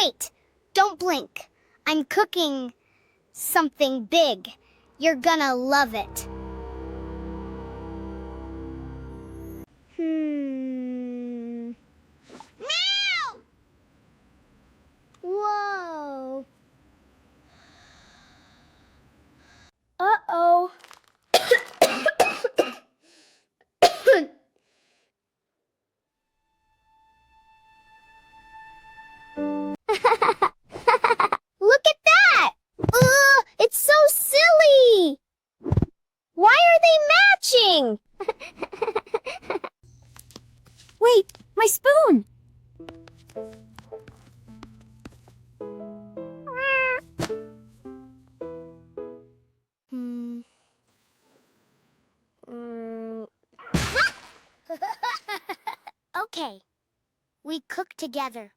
Wait, don't blink. I'm cooking something big. You're gonna love it. Meow! Whoa. Uh-oh. Look at that! It's so silly! Why are they matching? Wait, my spoon! Okay, we cook together.